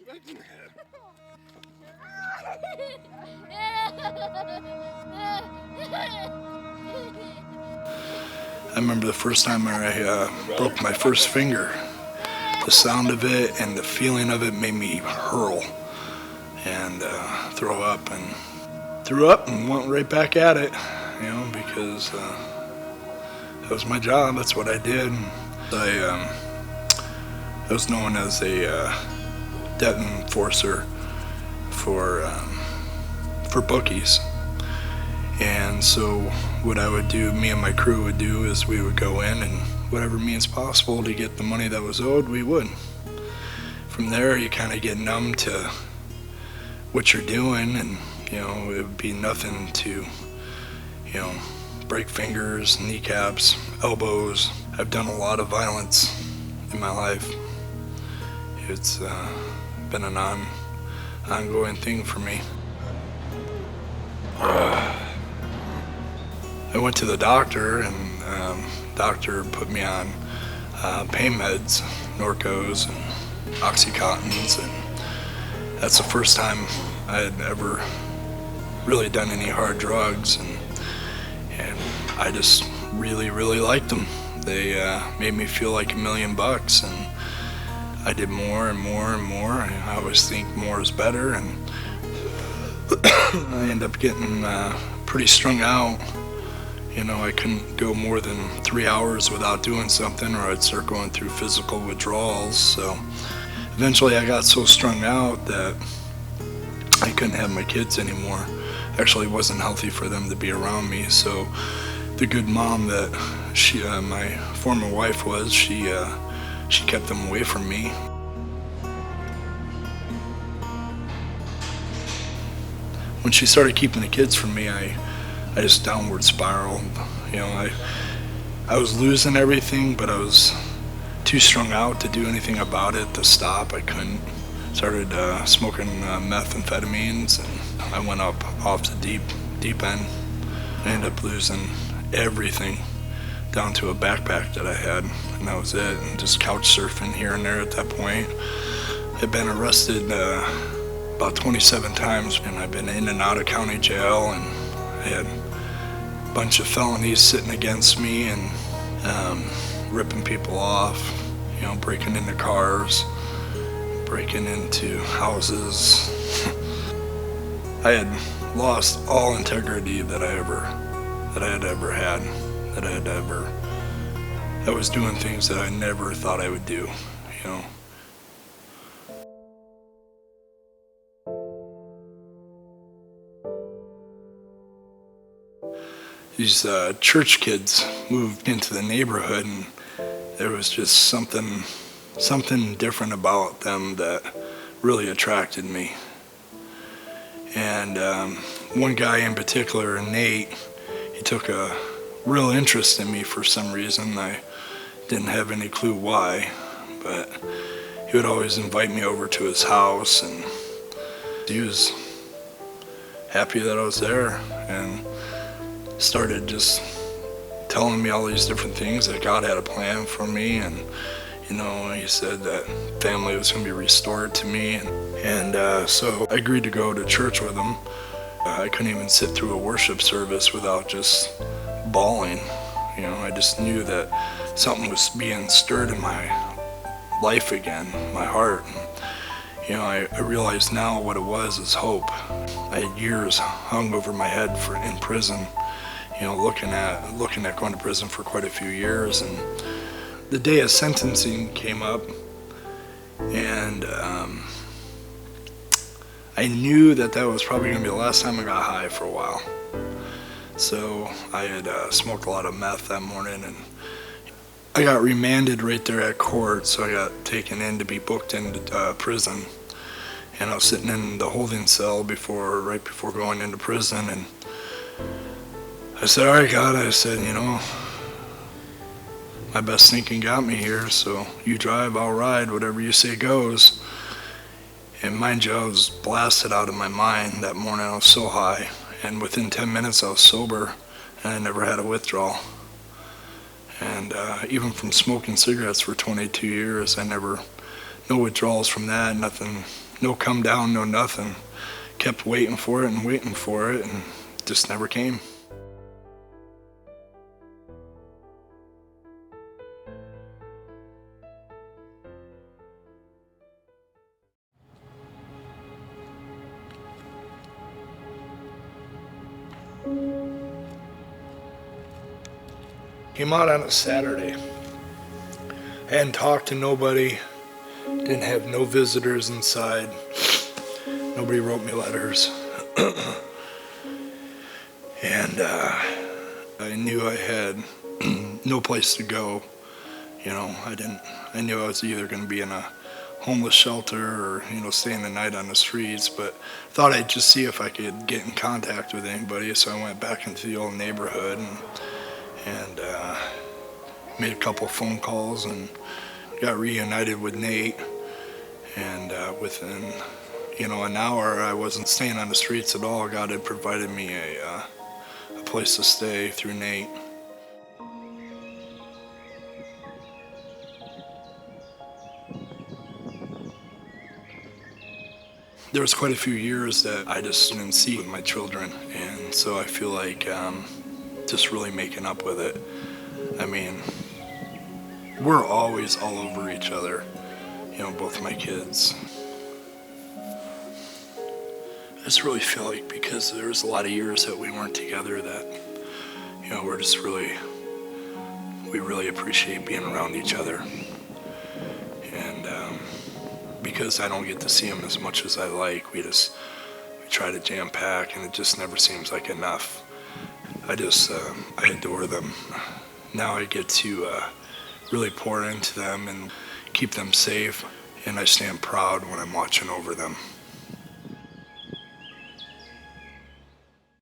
expecting that. I remember the first time I broke my first finger. The sound of it and the feeling of it made me hurl and throw up, and went right back at it, because that was my job. That's what I did. I was known as a debt enforcer for bookies. And so what I would do, me and my crew would do, is we would go in and whatever means possible to get the money that was owed, we would. From there, you kind of get numb to what you're doing, and it would be nothing to, break fingers, kneecaps, elbows. I've done a lot of violence in my life. It's been an ongoing thing for me. I went to the doctor, and doctor put me on pain meds, Norcos and Oxycontins, and that's the first time I had ever really done any hard drugs, and I just really, really liked them. They made me feel like $1 million, and I did more and more and more. I always think more is better, and I ended up getting pretty strung out. I couldn't go more than 3 hours without doing something, or I'd start going through physical withdrawals. So eventually I got so strung out that I couldn't have my kids anymore. Actually, it wasn't healthy for them to be around me. So the good mom that my former wife was, she kept them away from me. When she started keeping the kids from me, I just downward spiraled. I was losing everything, but I was too strung out to do anything about it, to stop. I couldn't. Started smoking methamphetamines, and I went off the deep end. I ended up losing everything down to a backpack that I had, and that was it, and just couch surfing here and there at that point. I'd been arrested about 27 times, and I've been in and out of county jail, and I had a bunch of felonies sitting against me, and ripping people off, breaking into cars, breaking into houses. I had lost all integrity that I was doing things that I never thought I would do, These church kids moved into the neighborhood, and there was just something different about them that really attracted me. And one guy in particular, Nate, he took a real interest in me for some reason. I didn't have any clue why, but he would always invite me over to his house, and he was happy that I was there, and started just telling me all these different things, that God had a plan for me, and he said that family was going to be restored to me, and so I agreed to go to church with him. I couldn't even sit through a worship service without just bawling. I just knew that something was being stirred in my life again, my heart. I realize now what it was is hope. I had years hung over my head in prison, looking at going to prison for quite a few years. And the day of sentencing came up, and I knew that was probably going to be the last time I got high for a while. So I had smoked a lot of meth that morning, and I got remanded right there at court, so I got taken in to be booked into prison. And I was sitting in the holding cell right before going into prison, and I said, all right, God, I said, my best thinking got me here, so you drive, I'll ride, whatever you say goes. And mind you, I was blasted out of my mind that morning. I was so high, and within 10 minutes I was sober, and I never had a withdrawal. And even from smoking cigarettes for 22 years, no withdrawals from that, no come down, no nothing. Kept waiting for it and waiting for it, and just never came. Came out on a Saturday. I hadn't talked to nobody, didn't have no visitors inside. Nobody wrote me letters. And I knew I had no place to go. I knew I was either going to be in a homeless shelter or, staying the night on the streets, but thought I'd just see if I could get in contact with anybody. So I went back into the old neighborhood and made a couple phone calls and got reunited with Nate. And within, an hour, I wasn't staying on the streets at all. God had provided me a place to stay through Nate. There was quite a few years that I just didn't see my children, and so I feel like just really making up with it. I mean, we're always all over each other, both my kids. I just really feel like because there was a lot of years that we weren't together that, we really appreciate being around each other. And because I don't get to see them as much as I like, we try to jam pack, and it just never seems like enough. I adore them. Now I get to really pour into them and keep them safe, and I stand proud when I'm watching over them.